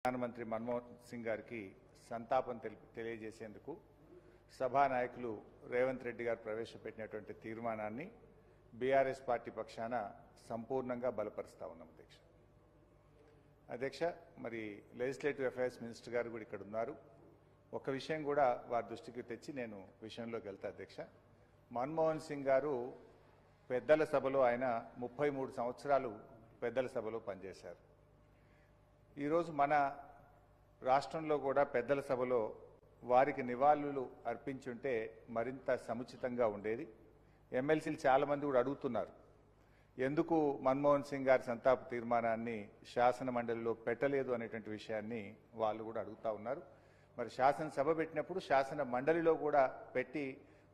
ప్రధానమంత్రి మన్మోహన్ సింగ్ గారికి సంతాపం తెలియజేసేందుకు సభా నాయకులు రేవంత్ రెడ్డి గారు ప్రవేశపెట్టినటువంటి తీర్మానాన్ని బీఆర్ఎస్ పార్టీ పక్షాన సంపూర్ణంగా బలపరుస్తా ఉన్నాం అధ్యక్ష. మరి లెజిస్లేటివ్ అఫైర్స్ మినిస్టర్ గారు కూడా ఇక్కడ ఉన్నారు. ఒక విషయం కూడా వారి దృష్టికి తెచ్చి నేను విషయంలోకి వెళ్తా అధ్యక్ష. మన్మోహన్ సింగ్ గారు పెద్దల సభలో ఆయన 33 సంవత్సరాలు పెద్దల సభలో పనిచేశారు. ఈరోజు మన రాష్ట్రంలో కూడా పెద్దల సభలో వారికి నివాళులు అర్పించుంటే మరింత సముచితంగా ఉండేది. ఎమ్మెల్సీలు చాలామంది కూడా అడుగుతున్నారు, ఎందుకు మన్మోహన్ సింగ్ గారి సంతాప తీర్మానాన్ని శాసన మండలిలో పెట్టలేదు అనేటువంటి విషయాన్ని వాళ్ళు కూడా అడుగుతూ ఉన్నారు. మరి శాసనసభ పెట్టినప్పుడు శాసన మండలిలో కూడా పెట్టి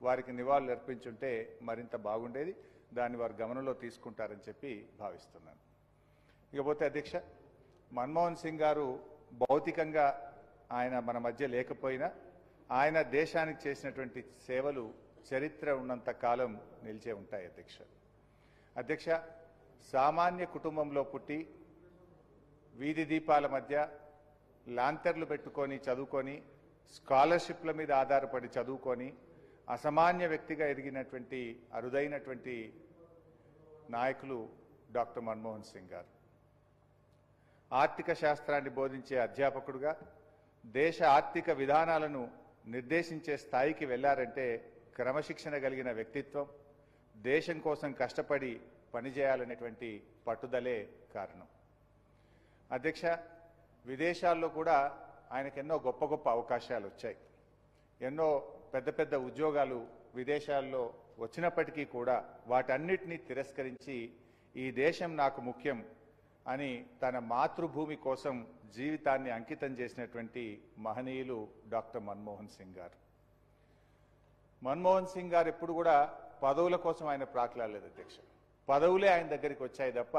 వారికి నివాళులు అర్పించుంటే మరింత బాగుండేది. దాన్ని వారు గమనంలో తీసుకుంటారని చెప్పి భావిస్తున్నాను. ఇకపోతే అధ్యక్ష, మన్మోహన్ సింగ్ గారు భౌతికంగా ఆయన మన మధ్య లేకపోయినా ఆయన దేశానికి చేసినటువంటి సేవలు చరిత్ర ఉన్నంత కాలం నిలిచే ఉంటాయి అధ్యక్ష. సామాన్య కుటుంబంలో పుట్టి వీధి దీపాల మధ్య లాంతర్లు పెట్టుకొని చదువుకొని స్కాలర్షిప్ల మీద ఆధారపడి చదువుకొని అసామాన్య వ్యక్తిగా ఎదిగినటువంటి అరుదైనటువంటి నాయకులు డాక్టర్ మన్మోహన్ సింగ్ గారు. ఆర్థిక శాస్త్రాన్ని బోధించే అధ్యాపకుడుగా దేశ ఆర్థిక విధానాలను నిర్దేశించే స్థాయికి వెళ్లారంటే క్రమశిక్షణ కలిగిన వ్యక్తిత్వం, దేశం కోసం కష్టపడి పనిచేయాలనేటువంటి పట్టుదలే కారణం అధ్యక్ష. విదేశాల్లో కూడా ఆయనకు ఎన్నో గొప్ప గొప్ప అవకాశాలు వచ్చాయి. ఎన్నో పెద్ద పెద్ద ఉద్యోగాలు విదేశాల్లో వచ్చినప్పటికీ కూడా వాటన్నిటినీ తిరస్కరించి ఈ దేశం నాకు ముఖ్యం అని తన మాతృభూమి కోసం జీవితాన్ని అంకితం చేసినటువంటి మహనీయులు డాక్టర్ మన్మోహన్ సింగ్ గారు. మన్మోహన్ సింగ్ గారు ఎప్పుడు కూడా పదవుల కోసం ఆయన ప్రాకులాడలేదు అధ్యక్ష. పదవులే ఆయన దగ్గరికి వచ్చాయి తప్ప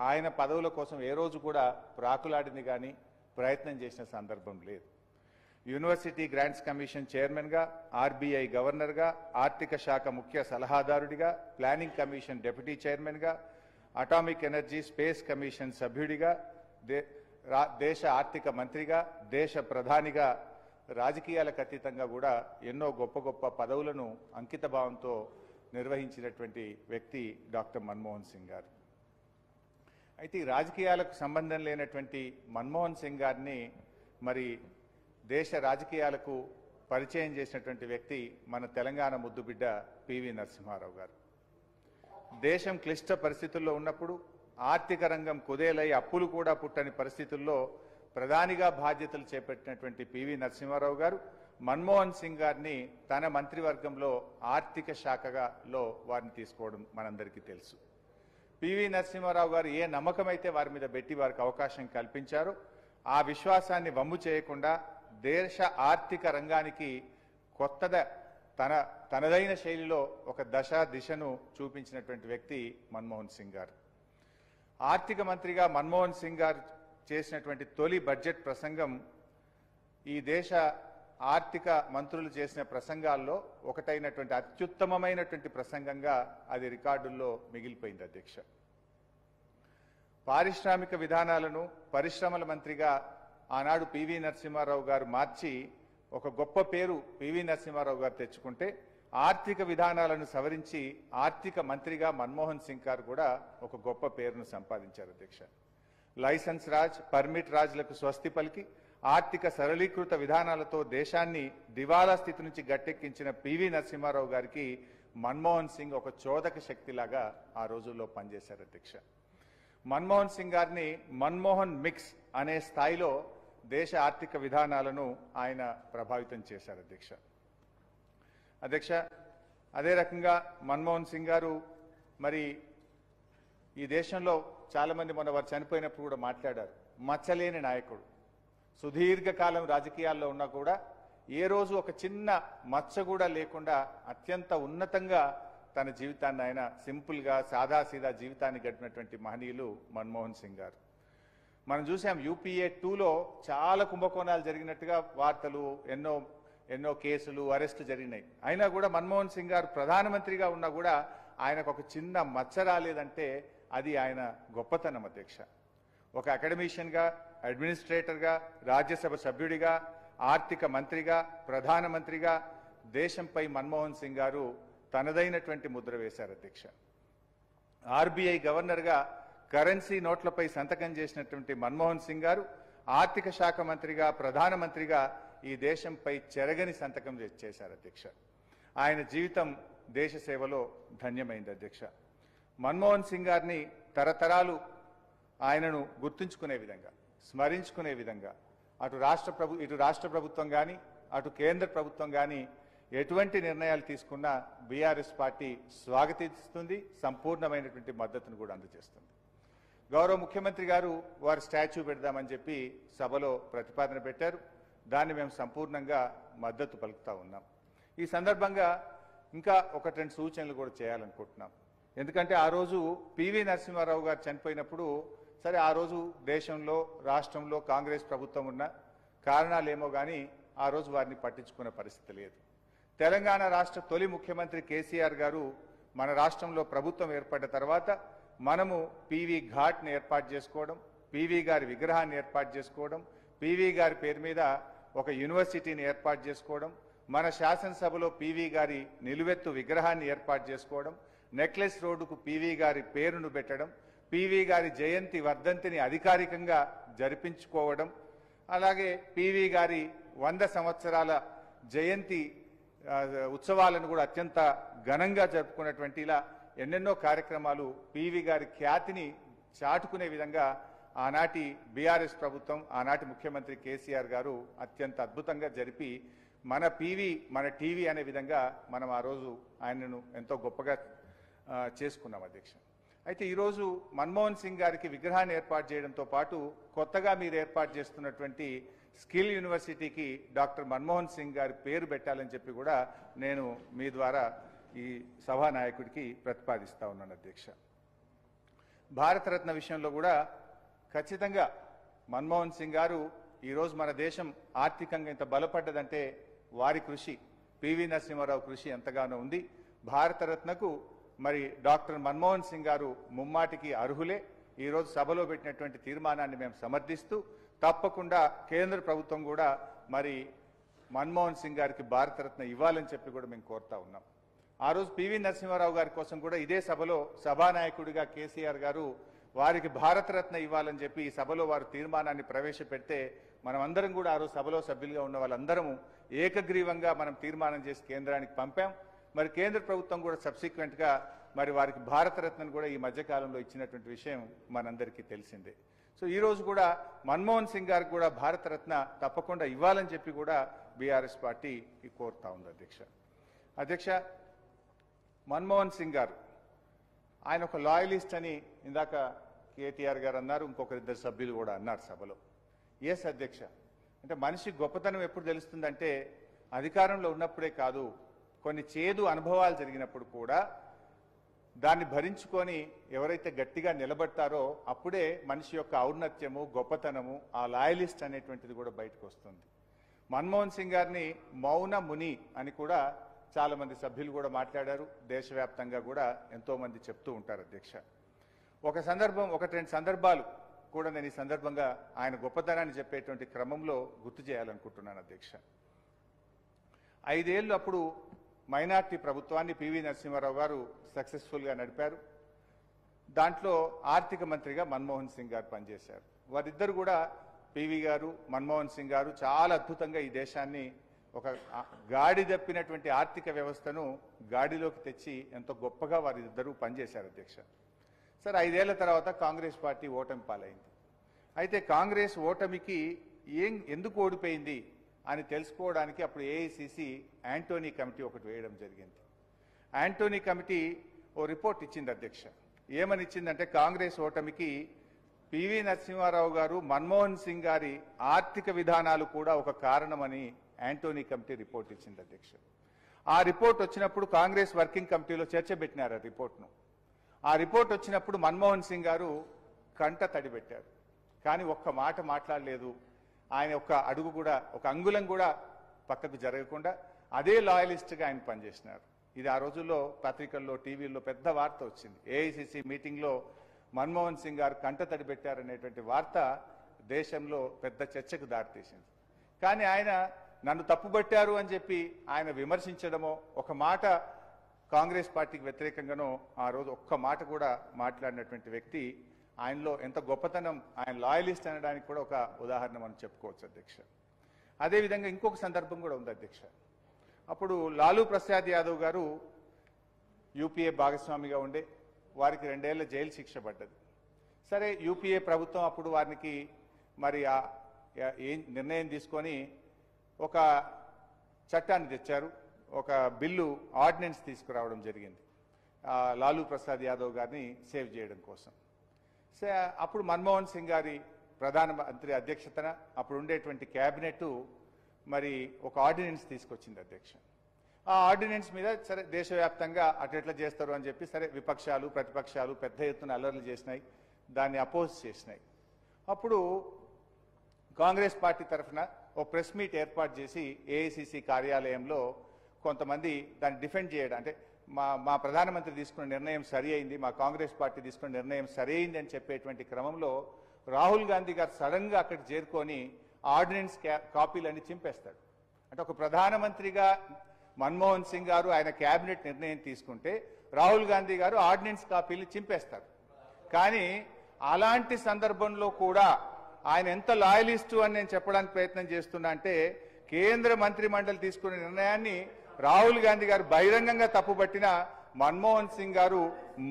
ఆయన పదవుల కోసం ఏ రోజు కూడా ప్రాకులాడింది కానీ ప్రయత్నం చేసిన సందర్భం లేదు. యూనివర్సిటీ గ్రాంట్స్ కమిషన్ చైర్మన్గా, ఆర్బీఐ గవర్నర్గా, ఆర్థిక శాఖ ముఖ్య సలహాదారుడిగా, ప్లానింగ్ కమిషన్ డిప్యూటీ చైర్మన్గా, అటామిక్ ఎనర్జీ స్పేస్ కమిషన్ సభ్యుడిగా, దేశ ఆర్థిక మంత్రిగా, దేశ ప్రధానిగా, రాజకీయాలకు అతీతంగా కూడా ఎన్నో గొప్ప గొప్ప పదవులను అంకిత భావంతో నిర్వహించినటువంటి వ్యక్తి డాక్టర్ మన్మోహన్ సింగ్ గారు. అయితే ఈ రాజకీయాలకు సంబంధం లేనటువంటి మన్మోహన్ సింగ్ గారిని మరి దేశ రాజకీయాలకు పరిచయం చేసినటువంటి వ్యక్తి మన తెలంగాణ ముద్దుబిడ్డ పివి నరసింహారావు గారు. దేశం క్లిష్ట పరిస్థితుల్లో ఉన్నప్పుడు, ఆర్థిక రంగం కుదేలై అప్పులు కూడా పుట్టని పరిస్థితుల్లో ప్రధానిగా బాధ్యతలు చేపట్టినటువంటి పివి నరసింహారావు గారు మన్మోహన్ సింగ్ గారిని తన మంత్రివర్గంలో ఆర్థిక శాఖలో వారిని తీసుకోవడం మనందరికీ తెలుసు. పివి నరసింహారావు గారు ఏ నమ్మకమైతే వారి మీద పెట్టి వారికి అవకాశం కల్పించారో ఆ విశ్వాసాన్ని వమ్ము చేయకుండా దేశ ఆర్థిక రంగానికి తనదైన శైలిలో ఒక దిశను చూపించినటువంటి వ్యక్తి మన్మోహన్ సింగ్ గారు. ఆర్థిక మంత్రిగా మన్మోహన్ సింగ్ గారు చేసినటువంటి తొలి బడ్జెట్ ప్రసంగం ఈ దేశ ఆర్థిక మంత్రులు చేసిన ప్రసంగాల్లో ఒకటైనటువంటి అత్యుత్తమమైనటువంటి ప్రసంగంగా అది రికార్డుల్లో మిగిలిపోయింది అధ్యక్ష. పారిశ్రామిక విధానాలను పరిశ్రమల మంత్రిగా ఆనాడు పివి నరసింహారావు గారు మార్చి ఒక గొప్ప పేరు పివి నరసింహారావు గారు తెచ్చుకుంటే, ఆర్థిక విధానాలను సవరించి ఆర్థిక మంత్రిగా మన్మోహన్ సింగ్ గారు కూడా ఒక గొప్ప పేరును సంపాదించారు అధ్యక్ష. లైసెన్స్ రాజ్, పర్మిట్ రాజ్లకు స్వస్తి పలికి ఆర్థిక సరళీకృత విధానాలతో దేశాన్ని దివాలా స్థితి నుంచి గట్టెక్కించిన పివి నరసింహారావు గారికి మన్మోహన్ సింగ్ ఒక చోదక శక్తిలాగా ఆ రోజుల్లో పనిచేశారు అధ్యక్ష. మన్మోహన్ సింగ్ గారిని మన్మోహన్ మిక్స్ అనే స్థాయిలో దేశ ఆర్థిక విధానాలను ఆయన ప్రభావితం చేశారు అధ్యక్ష. అదే రకంగా మన్మోహన్ సింగ్ గారు మరి ఈ దేశంలో చాలామంది మొన్న వారు చనిపోయినప్పుడు కూడా మాట్లాడారు, మచ్చలేని నాయకుడు. సుదీర్ఘకాలం రాజకీయాల్లో ఉన్నా కూడా ఏ రోజు ఒక చిన్న మచ్చ కూడా లేకుండా అత్యంత ఉన్నతంగా తన జీవితాన్ని ఆయన సింపుల్గా సాదాసీదా జీవితాన్ని గడిపినటువంటి మహనీయులు మన్మోహన్ సింగ్ గారు. మనం చూసాం యూపీఏ 2లో చాలా కుంభకోణాలు జరిగినట్టుగా వార్తలు, ఎన్నో కేసులు, అరెస్టు జరిగినాయి. అయినా కూడా మన్మోహన్ సింగ్ గారు ప్రధానమంత్రిగా ఉన్నా కూడా ఆయనకు ఒక చిన్న మచ్చ రాలేదంటే అది ఆయన గొప్పతనం అధ్యక్ష. ఒక అకాడమిషియన్గా అడ్మినిస్ట్రేటర్గా, రాజ్యసభ సభ్యుడిగా, ఆర్థిక మంత్రిగా, ప్రధానమంత్రిగా దేశంపై మన్మోహన్ సింగ్ గారు తనదైనటువంటి ముద్ర వేశారు అధ్యక్ష. ఆర్బీఐ గవర్నర్గా కరెన్సీ నోట్లపై సంతకం చేసినటువంటి మన్మోహన్ సింగ్ గారు ఆర్థిక శాఖ మంత్రిగా, ప్రధానమంత్రిగా ఈ దేశంపై చెరగని సంతకం చేశారు అధ్యక్ష. ఆయన జీవితం దేశ సేవలో ధన్యమైంది అధ్యక్ష. మన్మోహన్ సింగ్ గారిని తరతరాలు ఆయనను గుర్తుంచుకునే విధంగా, స్మరించుకునే విధంగా ఇటు రాష్ట్ర ప్రభుత్వం కానీ, అటు కేంద్ర ప్రభుత్వం కానీ ఎటువంటి నిర్ణయాలు తీసుకున్నా బీఆర్ఎస్ పార్టీ స్వాగతిస్తుంది, సంపూర్ణమైనటువంటి మద్దతును కూడా అందజేస్తుంది. గౌరవ ముఖ్యమంత్రి గారు వారి స్టాచ్యూ పెడదామని చెప్పి సభలో ప్రతిపాదన పెట్టారు. దాన్ని మేము సంపూర్ణంగా మద్దతు పలుకుతా ఉన్నాం. ఈ సందర్భంగా ఇంకా ఒకటి రెండు సూచనలు కూడా చేయాలనుకుంటున్నాం. ఎందుకంటే ఆ రోజు పివి నరసింహారావు గారు చనిపోయినప్పుడు సరే ఆ రోజు దేశంలో, రాష్ట్రంలో కాంగ్రెస్ ప్రభుత్వం ఉన్న కారణాలేమో కానీ ఆ రోజు వారిని పట్టించుకునే పరిస్థితి లేదు. తెలంగాణ రాష్ట్ర తొలి ముఖ్యమంత్రి కేసీఆర్ గారు మన రాష్ట్రంలో ప్రభుత్వం ఏర్పడ్డ తర్వాత మనము పీవీ ఘాట్ని ఏర్పాటు చేసుకోవడం, పీవీ గారి విగ్రహాన్ని ఏర్పాటు చేసుకోవడం, పీవీ గారి పేరు మీద ఒక యూనివర్సిటీని ఏర్పాటు చేసుకోవడం, మన శాసనసభలో పీవీ గారి నిలువెత్తు విగ్రహాన్ని ఏర్పాటు చేసుకోవడం, నెక్లెస్ రోడ్డుకు పీవీ గారి పేరును పెట్టడం, పీవీ గారి జయంతి వర్ధంతిని అధికారికంగా జరిపించుకోవడం, అలాగే పీవీ గారి 100 సంవత్సరాల జయంతి ఉత్సవాలను కూడా అత్యంత ఘనంగా జరుపుకున్నటువంటి ఇలా ఎన్నెన్నో కార్యక్రమాలు పీవీ గారి ఖ్యాతిని చాటుకునే విధంగా ఆనాటి బీఆర్ఎస్ ప్రభుత్వం, ఆనాటి ముఖ్యమంత్రి కేసీఆర్ గారు అత్యంత అద్భుతంగా జరిపి మన పీవీ మన టీవీ అనే విధంగా మనం ఆ రోజు ఆయనను ఎంతో గొప్పగా చేసుకున్నాం అధ్యక్ష. అయితే ఈరోజు మన్మోహన్ సింగ్ గారికి విగ్రహాన్ని ఏర్పాటు చేయడంతో పాటు కొత్తగా మీరు ఏర్పాటు చేస్తున్నటువంటి స్కిల్ యూనివర్సిటీకి డాక్టర్ మన్మోహన్ సింగ్ గారి పేరు పెట్టాలని చెప్పి కూడా నేను మీ ద్వారా ఈ సభానాయకుడికి ప్రతిపాదిస్తా ఉన్నాను అధ్యక్ష. భారతరత్న విషయంలో కూడా ఖచ్చితంగా మన్మోహన్ సింగ్ గారు ఈరోజు మన దేశం ఆర్థికంగా ఇంత బలపడ్డదంటే వారి కృషి, పివి నరసింహారావు కృషి ఎంతగానో ఉంది. భారతరత్నకు మరి డాక్టర్ మన్మోహన్ సింగ్ గారు ముమ్మాటికి అర్హులే. ఈరోజు సభలో పెట్టినటువంటి తీర్మానాన్ని మేము సమర్థిస్తూ తప్పకుండా కేంద్ర ప్రభుత్వం కూడా మరి మన్మోహన్ సింగ్ గారికి భారతరత్న ఇవ్వాలని చెప్పి కూడా మేము కోరుతా ఉన్నాం. ఆ రోజు పివి నరసింహారావు గారి కోసం కూడా ఇదే సభలో సభానాయకుడిగా కేసీఆర్ గారు వారికి భారతరత్న ఇవ్వాలని చెప్పి ఈ సభలో వారు తీర్మానాన్ని ప్రవేశపెడితే మనమందరం కూడా ఆ రోజు సభలో సభ్యులుగా ఉన్న వాళ్ళందరము ఏకగ్రీవంగా మనం తీర్మానం చేసి కేంద్రానికి పంపాం. మరి కేంద్ర ప్రభుత్వం కూడా సబ్సిక్వెంట్గా మరి వారికి భారతరత్నను కూడా ఈ మధ్యకాలంలో ఇచ్చినటువంటి విషయం మనందరికీ తెలిసిందే. సో ఈ రోజు కూడా మన్మోహన్ సింగ్ గారికి కూడా భారతరత్న తప్పకుండా ఇవ్వాలని చెప్పి కూడా బీఆర్ఎస్ పార్టీ కోరుతా ఉంది అధ్యక్ష. మన్మోహన్ సింగ్ గారు ఆయన ఒక లాయలిస్ట్ అని ఇందాక కేటీఆర్ గారు అన్నారు, ఇంకొకరిద్దరు సభ్యులు కూడా అన్నారు సభలో. ఎస్ అధ్యక్ష, అంటే మనిషి గొప్పతనం ఎప్పుడు తెలుస్తుందంటే అధికారంలో ఉన్నప్పుడే కాదు, కొన్ని చేదు అనుభవాలు జరిగినప్పుడు కూడా దాన్ని భరించుకొని ఎవరైతే గట్టిగా నిలబడతారో అప్పుడే మనిషి యొక్క ఔన్నత్యము, గొప్పతనము, ఆ లాయలిస్ట్ అనేటువంటిది కూడా బయటకు వస్తుంది. మన్మోహన్ సింగ్ గారిని మౌన ముని అని కూడా చాలా మంది సభ్యులు కూడా మాట్లాడారు. దేశవ్యాప్తంగా కూడా ఎంతో మంది చెప్తూ ఉంటారు అధ్యక్ష. ఒకటి రెండు సందర్భాలు కూడా నేను ఈ సందర్భంగా ఆయన గొప్పతనాన్ని చెప్పేటువంటి క్రమంలో గుర్తు చేయాలనుకుంటున్నాను అధ్యక్ష. 5 ఏళ్ళు అప్పుడు మైనార్టీ ప్రభుత్వాన్ని పివి నరసింహారావు గారు సక్సెస్ఫుల్గా నడిపారు. దాంట్లో ఆర్థిక మంత్రిగా మన్మోహన్ సింగ్ గారు పనిచేశారు. వారిద్దరు కూడా పివి గారు, మన్మోహన్ సింగ్ గారు చాలా అద్భుతంగా ఈ దేశాన్ని ఒక గాడి తప్పినటువంటి ఆర్థిక వ్యవస్థను గాడిలోకి తెచ్చి ఎంతో గొప్పగా వారిద్దరూ పనిచేశారు అధ్యక్ష. సరే 5 ఏళ్ల తర్వాత కాంగ్రెస్ పార్టీ ఓటమి పాలైంది. అయితే కాంగ్రెస్ ఓటమికి ఎందుకు ఓడిపోయింది అని తెలుసుకోవడానికి అప్పుడు ఏఐసిసి యాంటోనీ కమిటీ ఒకటి వేయడం జరిగింది. యాంటోనీ కమిటీ ఓ రిపోర్ట్ ఇచ్చింది అధ్యక్ష. ఏమని ఇచ్చిందంటే కాంగ్రెస్ ఓటమికి పివి నరసింహారావు గారు, మన్మోహన్ సింగ్ గారి ఆర్థిక విధానాలు కూడా ఒక కారణమని యాంటోనీ కమిటీ రిపోర్ట్ ఇచ్చింది అధ్యక్ష. ఆ రిపోర్ట్ వచ్చినప్పుడు కాంగ్రెస్ వర్కింగ్ కమిటీలో చర్చ పెట్టినారు ఆ రిపోర్ట్ను. ఆ రిపోర్ట్ వచ్చినప్పుడు మన్మోహన్ సింగ్ గారు కంట తడిపెట్టారు, కానీ ఒక్క మాట మాట్లాడలేదు. ఆయన ఒక్క అడుగు కూడా, ఒక అంగుళం కూడా పక్కకు జరగకుండా అదే లాయలిస్ట్గా ఆయన పనిచేసినారు. ఇది ఆ రోజుల్లో పత్రికల్లో, టీవీల్లో పెద్ద వార్త వచ్చింది. ఏఐసిసి మీటింగ్లో మన్మోహన్ సింగ్ గారు కంట తడి పెట్టారనేటువంటి వార్త దేశంలో పెద్ద చర్చకు దారితీసింది. కానీ ఆయన నన్ను తప్పుబట్టారు అని చెప్పి ఆయన విమర్శించడమో, ఒక మాట కాంగ్రెస్ పార్టీకి వ్యతిరేకంగానో ఆ రోజు ఒక్క మాట కూడా మాట్లాడినటువంటి వ్యక్తి, ఆయనలో ఎంత గొప్పతనం, ఆయన లాయలిస్ట్ అనడానికి కూడా ఒక ఉదాహరణ మనం చెప్పుకోవచ్చు అధ్యక్ష. అదేవిధంగా ఇంకొక సందర్భం కూడా ఉంది అధ్యక్ష. అప్పుడు లాలూ ప్రసాద్ యాదవ్ గారు యూపీఏ భాగస్వామిగా ఉండే, వారికి 2 ఏళ్ల జైలు శిక్ష పడ్డది. సరే, యూపీఏ ప్రభుత్వం అప్పుడు వారికి మరి ఏం నిర్ణయం తీసుకొని ఒక చట్టాన్ని తెచ్చారు, ఒక బిల్లు ఆర్డినెన్స్ తీసుకురావడం జరిగింది లాలూ ప్రసాద్ యాదవ్ గారిని సేవ్ చేయడం కోసం. అప్పుడు మన్మోహన్ సింగ్ గారి ప్రధానమంత్రి అధ్యక్షతన అప్పుడు ఉండేటువంటి క్యాబినెట్ మరి ఒక ఆర్డినెన్స్ తీసుకొచ్చింది అధ్యక్ష. ఆ ఆర్డినెన్స్ మీద సరే దేశవ్యాప్తంగా అట్లా చేస్తారు అని చెప్పి సరే విపక్షాలు ప్రతిపక్షాలు పెద్ద ఎత్తున అల్లర్లు చేసినాయి, దాన్ని అపోజ్ చేసినాయి. అప్పుడు కాంగ్రెస్ పార్టీ తరఫున ఒక ప్రెస్ మీట్ ఏర్పాటు చేసి ఏఐసిసి కార్యాలయంలో కొంతమంది దాన్ని డిఫెండ్ చేయడం, అంటే మా ప్రధానమంత్రి తీసుకున్న నిర్ణయం సరి అయింది, మా కాంగ్రెస్ పార్టీ తీసుకున్న నిర్ణయం సరి అయింది అని చెప్పేటువంటి క్రమంలో రాహుల్ గాంధీ గారు సడన్గా అక్కడికి చేరుకొని ఆర్డినెన్స్ కాపీలన్నీ చింపేస్తాడు. అంటే ఒక ప్రధానమంత్రిగా మన్మోహన్ సింగ్ గారు ఆయన క్యాబినెట్ నిర్ణయం తీసుకుంటే రాహుల్ గాంధీ గారు ఆర్డినెన్స్ కాపీలు చింపేస్తారు. కానీ అలాంటి సందర్భంలో కూడా ఆయన ఎంత లాయలిస్టు అని నేను చెప్పడానికి ప్రయత్నం చేస్తున్నా అంటే, కేంద్ర మంత్రి మండలి తీసుకున్న నిర్ణయాన్ని రాహుల్ గాంధీ గారు బహిరంగంగా తప్పుపట్టిన మన్మోహన్ సింగ్ గారు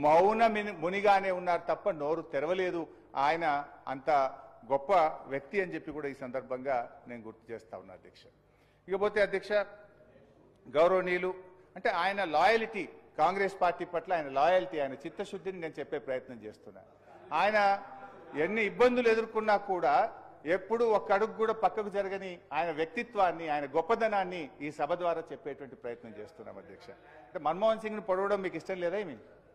మౌన మునిగానే ఉన్నారు తప్ప నోరు తెరవలేదు. ఆయన అంత గొప్ప వ్యక్తి అని చెప్పి కూడా ఈ సందర్భంగా నేను గుర్తు చేస్తా ఉన్నా అధ్యక్ష. ఇకపోతే అధ్యక్ష, గౌరవనీయులు అంటే ఆయన లాయల్టీ, కాంగ్రెస్ పార్టీ పట్ల ఆయన లాయల్టీ, ఆయన చిత్తశుద్ధిని నేను చెప్పే ప్రయత్నం చేస్తున్నా. ఆయన ఎన్ని ఇబ్బందులు ఎదుర్కొన్నా కూడా ఎప్పుడు ఒక్క అడుగు కూడా పక్కకు జరగని ఆయన వ్యక్తిత్వాన్ని, ఆయన గొప్పదనాన్ని ఈ సభ ద్వారా చెప్పేటువంటి ప్రయత్నం చేస్తున్నాం అధ్యక్ష. అంటే మన్మోహన్ సింగ్ని పొడవడం మీకు ఇష్టం లేదా?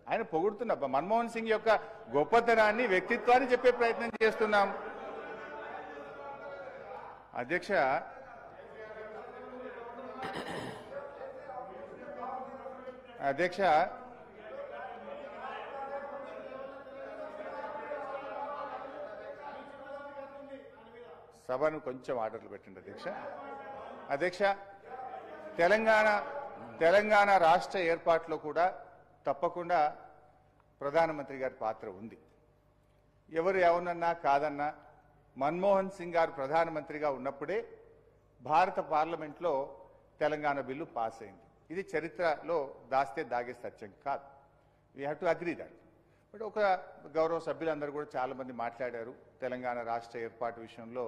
ఆయన పొగుడుతున్నా మన్మోహన్ సింగ్ యొక్క గొప్పతనాన్ని, వ్యక్తిత్వాన్ని చెప్పే ప్రయత్నం చేస్తున్నాం అధ్యక్ష. అధ్యక్ష, సభను కొంచెం ఆర్డర్లు పెట్టండి అధ్యక్ష. అధ్యక్ష, తెలంగాణ రాష్ట్ర ఏర్పాటులో కూడా తప్పకుండా ప్రధానమంత్రి గారి పాత్ర ఉంది. ఎవరు ఎవరన్నా కాదన్నా మన్మోహన్ సింగ్ గారు ప్రధానమంత్రిగా ఉన్నప్పుడే భారత పార్లమెంట్లో తెలంగాణ బిల్లు పాస్ అయింది. ఇది చరిత్రలో దాస్తే దాగే సత్యం కాదు. We have to agree that. But ఒక గౌరవ సభ్యులందరూ కూడా చాలా మంది మాట్లాడారు తెలంగాణ రాష్ట్ర ఏర్పాటు విషయంలో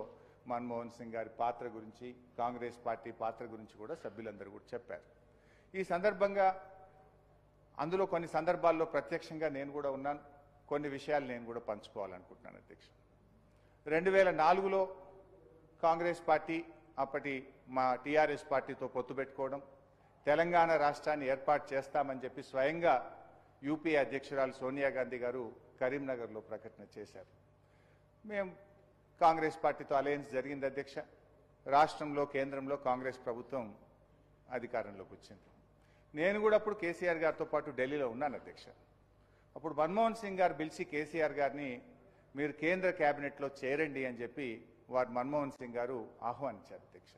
మన్మోహన్ సింగ్ గారి పాత్ర గురించి, కాంగ్రెస్ పార్టీ పాత్ర గురించి కూడా సభ్యులందరూ కూడా చెప్పారు. ఈ సందర్భంగా అందులో కొన్ని సందర్భాల్లో ప్రత్యక్షంగా నేను కూడా ఉన్నాను, కొన్ని విషయాలు నేను కూడా పంచుకోవాలనుకుంటున్నాను అధ్యక్ష. 2004లో కాంగ్రెస్ పార్టీ అప్పటి మా టీఆర్ఎస్ పార్టీతో పొత్తు పెట్టుకోవడం, తెలంగాణ రాష్ట్రాన్ని ఏర్పాటు చేస్తామని చెప్పి స్వయంగా యూపీఏ అధ్యక్షురాలు సోనియా గాంధీ గారు కరీంనగర్లో ప్రకటన చేశారు. మేము కాంగ్రెస్ పార్టీతో అలయన్స్ జరిగింది అధ్యక్ష. రాష్ట్రంలో కేంద్రంలో కాంగ్రెస్ ప్రభుత్వం అధికారంలోకి వచ్చింది. నేను కూడా అప్పుడు కేసీఆర్ గారితో పాటు ఢిల్లీలో ఉన్నాను అధ్యక్ష. అప్పుడు మన్మోహన్ సింగ్ గారు పిలిచి కేసీఆర్ గారిని మీరు కేంద్ర కేబినెట్లో చేరండి అని చెప్పి వారు మన్మోహన్ సింగ్ గారు ఆహ్వానించారు అధ్యక్ష.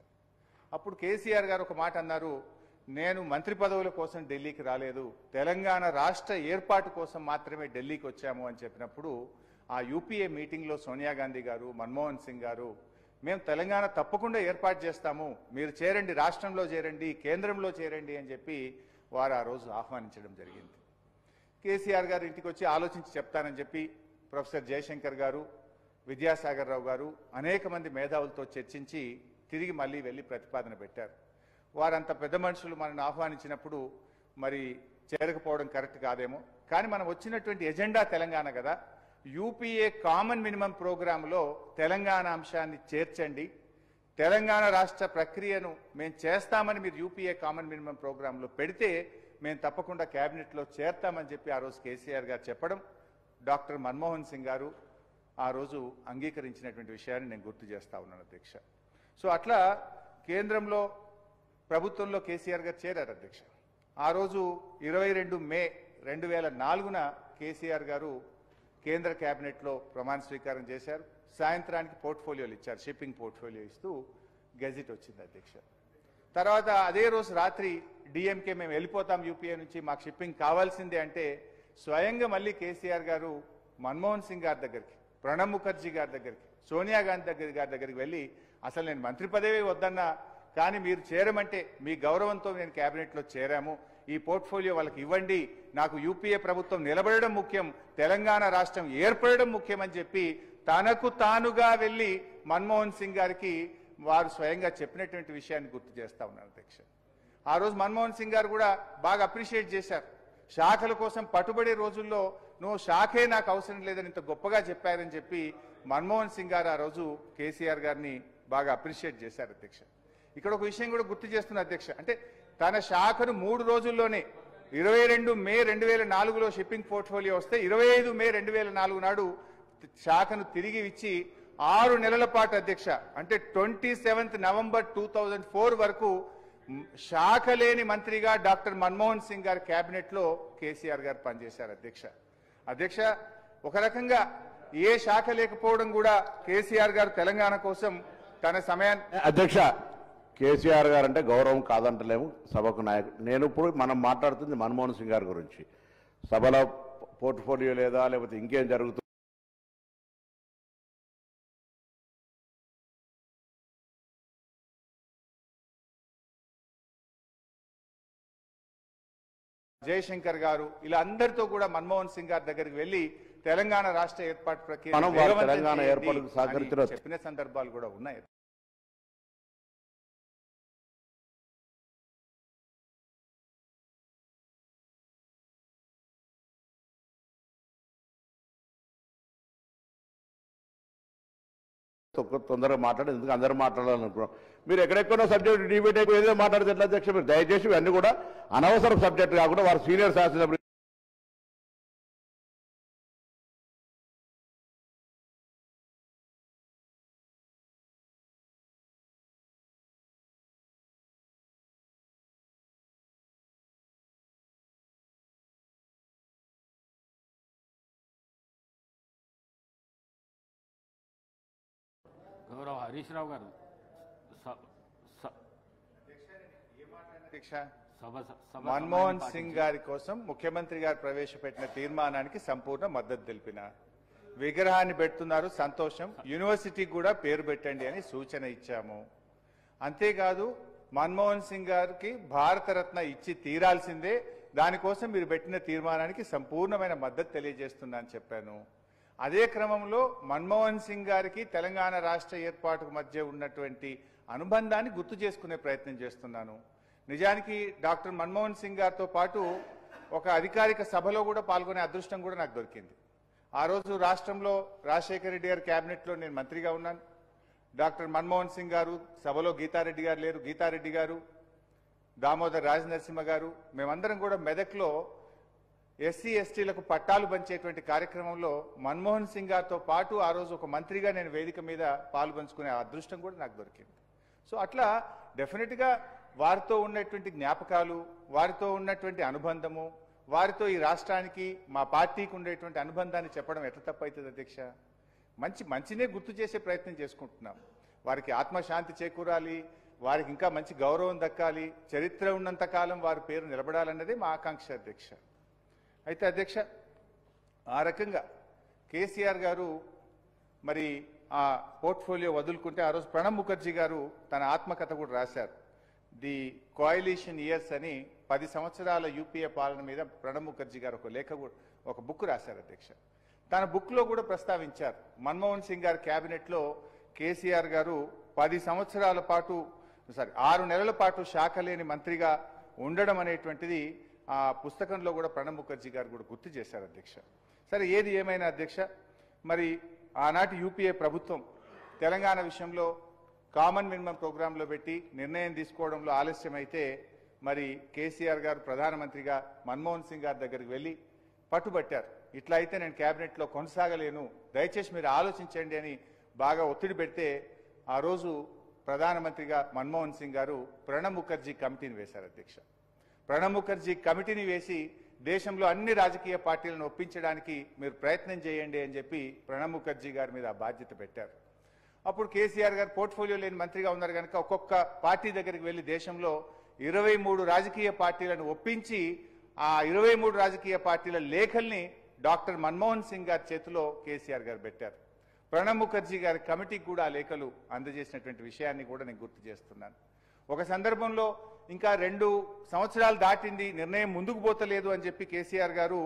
అప్పుడు కేసీఆర్ గారు ఒక మాట అన్నారు, నేను మంత్రి పదవుల కోసం ఢిల్లీకి రాలేదు, తెలంగాణ రాష్ట్ర ఏర్పాటు కోసం మాత్రమే ఢిల్లీకి వచ్చాము అని చెప్పినప్పుడు ఆ యూపీఏ మీటింగ్లో సోనియా గాంధీ గారు, మన్మోహన్ సింగ్ గారు మేము తెలంగాణ తప్పకుండా ఏర్పాటు చేస్తాము, మీరు చేరండి, రాష్ట్రంలో చేరండి, కేంద్రంలో చేరండి అని చెప్పి వారు ఆ రోజు ఆహ్వానించడం జరిగింది. కేసీఆర్ గారు ఇంటికి వచ్చి ఆలోచించి చెప్తానని చెప్పి ప్రొఫెసర్ జయశంకర్ గారు, విద్యాసాగర్ రావు గారు అనేక మంది మేధావులతో చర్చించి తిరిగి మళ్ళీ వెళ్ళి ప్రతిపాదన పెట్టారు. వారంత పెద్ద మనుషులు మనల్ని ఆహ్వానించినప్పుడు మరి చేరకపోవడం కరెక్ట్ కాదేమో, కానీ మనం వచ్చినటువంటి ఎజెండా తెలంగాణ కదా, యూపీఏ కామన్ మినిమం ప్రోగ్రాంలో తెలంగాణ అంశాన్ని చేర్చండి, తెలంగాణ రాష్ట్ర ప్రక్రియను మేము చేస్తామని మీరు యూపీఏ కామన్ మినిమం ప్రోగ్రాంలో పెడితే మేము తప్పకుండా కేబినెట్లో చేర్తామని చెప్పి ఆ రోజు కేసీఆర్ గారు చెప్పడం, డాక్టర్ మన్మోహన్ సింగ్ గారు ఆ రోజు అంగీకరించినటువంటి విషయాన్ని నేను గుర్తు చేస్తా ఉన్నాను అధ్యక్ష. సో అట్లా కేంద్రంలో ప్రభుత్వంలో కేసీఆర్ గారు చేరారు అధ్యక్ష. ఆ రోజు 22 మే 2004 కేసీఆర్ గారు కేంద్ర కేబినెట్లో ప్రమాణ స్వీకారం చేశారు. సాయంత్రానికి పోర్ట్ఫోలియోలు ఇచ్చారు, షిప్పింగ్ పోర్ట్ఫోలియో ఇస్తూ గెజిట్ వచ్చింది అధ్యక్ష. తర్వాత అదే రోజు రాత్రి డిఎంకే మేము వెళ్ళిపోతాం యూపీఏ నుంచి, మాకు షిప్పింగ్ కావాల్సిందే అంటే స్వయంగా మళ్ళీ కేసీఆర్ గారు మన్మోహన్ సింగ్ గారి దగ్గరికి, ప్రణబ్ ముఖర్జీ గారి దగ్గరికి, సోనియా గాంధీ గారి దగ్గరికి వెళ్ళి అసలు నేను మంత్రి పదవి వద్దన్నా కానీ మీరు చేరమంటే మీ గౌరవంతో నేను క్యాబినెట్లో చేరాము, ఈ పోర్ట్ఫోలియో వాళ్ళకి ఇవ్వండి, నాకు యూపీఏ ప్రభుత్వం నిలబడడం ముఖ్యం, తెలంగాణ రాష్ట్రం ఏర్పడడం ముఖ్యమని చెప్పి తనకు తానుగా వెళ్ళి మన్మోహన్ సింగ్ గారికి వారు స్వయంగా చెప్పినటువంటి విషయాన్ని గుర్తు చేస్తా ఉన్నారు అధ్యక్ష. ఆ రోజు మన్మోహన్ సింగ్ గారు కూడా బాగా అప్రిషియేట్ చేశారు. శాఖల కోసం పట్టుబడే రోజుల్లో నువ్వు శాఖే నాకు అవసరం లేదని ఇంత గొప్పగా చెప్పారని చెప్పి మన్మోహన్ సింగ్ గారు ఆ రోజు కేసీఆర్ గారిని బాగా అప్రిషియేట్ చేశారు అధ్యక్ష. ఇక్కడ ఒక విషయం కూడా గుర్తు చేస్తున్న అధ్యక్ష, అంటే తన శాఖను 3 రోజుల్లోనే 22 మే 2004లో షిప్పింగ్ పోర్ట్ఫోలియో వస్తే 25 మే 2004 నాడు శాఖను తిరిగి ఇచ్చి 6 నెలల పాటు అధ్యక్ష, అంటే 27 నవంబర్ 2004 వరకు శాఖ లేని మంత్రిగా డాక్టర్ మన్మోహన్ సింగ్ గారి కేబినెట్ లో కేసీఆర్ గారు పనిచేశారు అధ్యక్ష. అధ్యక్ష ఒక రకంగా ఏ శాఖ లేకపోవడం కూడా కేసీఆర్ గారు తెలంగాణ కోసం తన సమయాన్ని. అధ్యక్ష కేసీఆర్ గారు అంటే గౌరవం కాదంటలేము, సభకు నాయకుడు. నేను ఇప్పుడు మనం మాట్లాడుతుంది మన్మోహన్ సింగ్ గారి గురించి. సభలో పోర్ట్ఫోలియో లేదా లేకపోతే ఇంకేం జరుగుతుంది జయశంకర్ గారు ఇలా అందరితో కూడా మన్మోహన్ సింగ్ గారి దగ్గరికి వెళ్లి తెలంగాణ రాష్ట్ర ఏర్పాటు ప్రక్రియ తెలంగాణ ఏర్పాటుకు సహకరించిన చెప్పిన సందర్భాలు కూడా ఉన్నాయి. తొందరగా మాట్లాడి ఎందుకు అందరూ మాట్లాడాలనుకున్నాం. మీరు ఎక్కడెక్కడో సబ్జెక్ట్ డిబేట్ అయిపోయి ఏదో మాట్లాడితే ఎట్లా అధ్యక్ష? మీరు దయచేసి ఇవన్నీ కూడా అనవసరం సబ్జెక్ట్ కాకుండా వారు సీనియర్ శాసనసభ్యులు గౌరవ హరీష్ రావు గారు మన్మోహన్ సింగ్ గారి కోసం ముఖ్యమంత్రి గారు ప్రవేశపెట్టిన తీర్మానానికి సంపూర్ణ మద్దతు తెలిపిన. విగ్రహాన్ని పెడుతున్నారు, సంతోషం, యూనివర్సిటీకి కూడా పేరు పెట్టండి అని సూచన ఇచ్చాము. అంతేకాదు మన్మోహన్ సింగ్ గారికి భారతరత్న ఇచ్చి తీరాల్సిందే, దానికోసం మీరు పెట్టిన తీర్మానానికి సంపూర్ణమైన మద్దతు తెలియజేస్తున్నా అని చెప్పాను. అదే క్రమంలో మన్మోహన్ సింగ్ గారికి తెలంగాణ రాష్ట్ర ఏర్పాటుకు మధ్య ఉన్నటువంటి అనుబంధాన్ని గుర్తు చేసుకునే ప్రయత్నం చేస్తున్నాను. నిజానికి డాక్టర్ మన్మోహన్ సింగ్ గారితో పాటు ఒక అధికారిక సభలో కూడా పాల్గొనే అదృష్టం కూడా నాకు దొరికింది. ఆ రోజు రాష్ట్రంలో రాజశేఖర రెడ్డి గారి క్యాబినెట్లో నేను మంత్రిగా ఉన్నాను. డాక్టర్ మన్మోహన్ సింగ్ గారు సభలో, గీతారెడ్డి గారు లేరు, గీతారెడ్డి గారు, దామోదర్ రాజనరసింహ గారు, మేమందరం కూడా మెదక్లో ఎస్సీ ఎస్టీలకు పట్టాలు పంచేటువంటి కార్యక్రమంలో మన్మోహన్ సింగ్ గారితో పాటు ఆ రోజు ఒక మంత్రిగా నేను వేదిక మీద పాల్పంచుకునే అదృష్టం కూడా నాకు దొరికింది. సో అట్లా డెఫినెట్గా వారితో ఉన్నటువంటి జ్ఞాపకాలు, వారితో ఉన్నటువంటి అనుబంధము, వారితో ఈ రాష్ట్రానికి మా పార్టీకి ఉండేటువంటి అనుబంధాన్ని చెప్పడం ఎట్లా తప్పవుతుంది అధ్యక్ష? మంచినే గుర్తు చేసే ప్రయత్నం చేసుకుంటున్నాం. వారికి ఆత్మశాంతి చేకూరాలి, వారికి ఇంకా మంచి గౌరవం దక్కాలి, చరిత్ర ఉన్నంత కాలం వారి పేరు నిలబడాలన్నదే మా ఆకాంక్ష అధ్యక్ష. అయితే అధ్యక్ష ఆ రకంగా కేసీఆర్ గారు మరి ఆ పోర్ట్ఫోలియో వదులుకుంటే ఆ రోజు ప్రణబ్ ముఖర్జీ గారు తన ఆత్మకథ కూడా రాశారు. ది కోయలిషన్ ఇయర్స్ అని 10 సంవత్సరాల యూపీఏ పాలన మీద ప్రణబ్ ముఖర్జీ గారు ఒక బుక్ రాశారు అధ్యక్ష. తన బుక్లో కూడా ప్రస్తావించారు, మన్మోహన్ సింగ్ గారి క్యాబినెట్లో కేసీఆర్ గారు 10 సంవత్సరాల పాటు 6 నెలల పాటు శాఖ లేని మంత్రిగా ఉండడం అనేటువంటిది ఆ పుస్తకంలో కూడా ప్రణబ్ ముఖర్జీ గారు కూడా గుర్తు చేశారు అధ్యక్ష. సరే ఏది ఏమైనా అధ్యక్ష, మరి ఆనాటి యూపీఏ ప్రభుత్వం తెలంగాణ విషయంలో కామన్ మినిమం ప్రోగ్రాంలో పెట్టి నిర్ణయం తీసుకోవడంలో ఆలస్యమైతే మరి కేసీఆర్ గారు ప్రధానమంత్రిగా మన్మోహన్ సింగ్ గారి దగ్గరికి వెళ్ళి పట్టుబట్టారు. ఇట్లా అయితే నేను క్యాబినెట్లో కొనసాగలేను, దయచేసి మీరు ఆలోచించండి అని బాగా ఒత్తిడి పెడితే ఆ రోజు ప్రధానమంత్రిగా మన్మోహన్ సింగ్ గారు ప్రణబ్ ముఖర్జీ కమిటీని వేశారు అధ్యక్ష. ప్రణబ్ ముఖర్జీ కమిటీని వేసి దేశంలో అన్ని రాజకీయ పార్టీలను ఒప్పించడానికి మీరు ప్రయత్నం చేయండి అని చెప్పి ప్రణబ్ ముఖర్జీ గారి మీద ఆ బాధ్యత పెట్టారు. అప్పుడు కేసీఆర్ గారు పోర్ట్ఫోలియో లేని మంత్రిగా ఉన్నారు కనుక ఒక్కొక్క పార్టీ దగ్గరికి వెళ్లి దేశంలో 23 రాజకీయ పార్టీలను ఒప్పించి ఆ 23 రాజకీయ పార్టీల లేఖల్ని డాక్టర్ మన్మోహన్ సింగ్ గారి చేతిలో కేసీఆర్ గారు పెట్టారు. ప్రణబ్ ముఖర్జీ గారి కమిటీకి కూడా ఆ లేఖలు అందజేసినటువంటి విషయాన్ని కూడా నేను గుర్తు చేస్తున్నాను. ఒక సందర్భంలో ఇంకా 2 సంవత్సరాలు దాటింది, నిర్ణయం ముందుకు పోతలేదు అని చెప్పి కేసీఆర్ గారు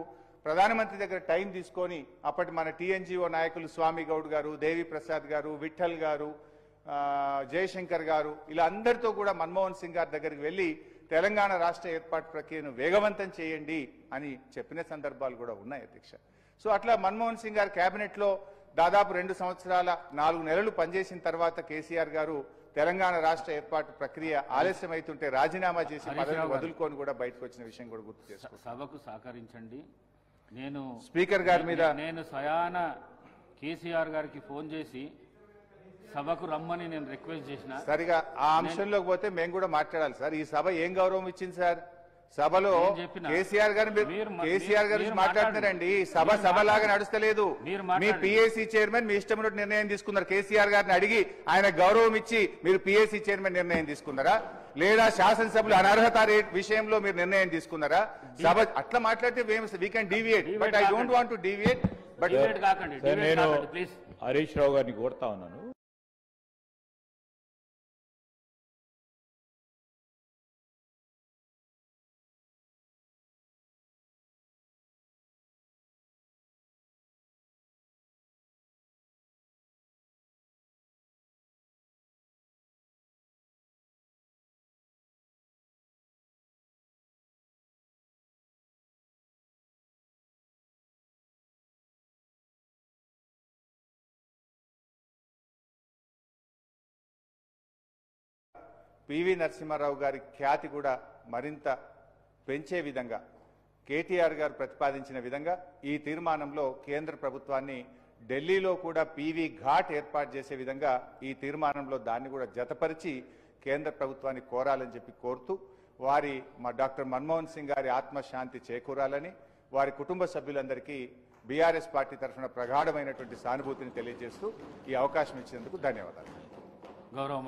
ప్రధానమంత్రి దగ్గర టైం తీసుకొని అప్పటి మన టీఎన్జీఓ నాయకులు స్వామి గౌడ్ గారు, దేవి ప్రసాద్ గారు, విఠల్ గారు, జయశంకర్ గారు ఇలా అందరితో కూడా మన్మోహన్ సింగ్ గారి దగ్గరికి వెళ్లి తెలంగాణ రాష్ట్ర ఏర్పాటు ప్రక్రియను వేగవంతం చేయండి అని చెప్పిన సందర్భాలు కూడా ఉన్నాయి అధ్యక్ష. సో అట్లా మన్మోహన్ సింగ్ గారి కేబినెట్ లో దాదాపు 2 సంవత్సరాల 4 నెలలు పనిచేసిన తర్వాత కేసీఆర్ గారు తెలంగాణ రాష్ట్ర ఏర్పాటు ప్రక్రియ ఆలస్యం అవుతుంటే రాజీనామా చేసి పదవిని వదులుకొని కూడా బయటకు వచ్చిన విషయం కూడా గుర్తు చేసుకోండి. సభకు సహకరించండి. నేను స్పీకర్ గారి మీద నేను స్వయాన కేసీఆర్ గారికి ఫోన్ చేసి సభకు రమ్మని నేను రిక్వెస్ట్ చేసిన. సరిగా ఆ అంశంలోకి పోతే మేము కూడా మాట్లాడాలి సార్. ఈ సభ ఏం గౌరవం ఇచ్చింది సార్? సభలో కేసీఆర్ గారు మాట్లాడుతున్నారండి. సభ లాగా నడుస్తలేదు. మీ పిఏసీ చైర్మన్ మీ ఇష్టం నిర్ణయం తీసుకున్నారు. కేసీఆర్ గారిని అడిగి ఆయన గౌరవం ఇచ్చి మీరు పిఏసీ చైర్మన్ నిర్ణయం తీసుకున్నారా? లేదా శాసనసభలో అనర్హత విషయంలో మీరు నిర్ణయం తీసుకున్నారా? సభ అట్లా మాట్లాడితే we can deviate, but I don't want to deviate. But నేను హరీష్ రావు గారిని కోరుతా ఉన్నాను. పివి నరసింహారావు గారి ఖ్యాతి కూడా మరింత పెంచే విధంగా కేటీఆర్ గారు ప్రతిపాదించిన విధంగా ఈ తీర్మానంలో కేంద్ర ప్రభుత్వాన్ని ఢిల్లీలో కూడా పివి ఘాట్ ఏర్పాటు చేసే విధంగా ఈ తీర్మానంలో దాన్ని కూడా జతపరిచి కేంద్ర ప్రభుత్వాన్ని కోరాలని చెప్పి కోరుతూ మా డాక్టర్ మన్మోహన్ సింగ్ గారి ఆత్మశాంతి చేకూరాలని వారి కుటుంబ సభ్యులందరికీ బీఆర్ఎస్ పార్టీ తరఫున ప్రగాఢమైనటువంటి సానుభూతిని తెలియజేస్తూ ఈ అవకాశం ఇచ్చినందుకు ధన్యవాదాలు. గౌరవ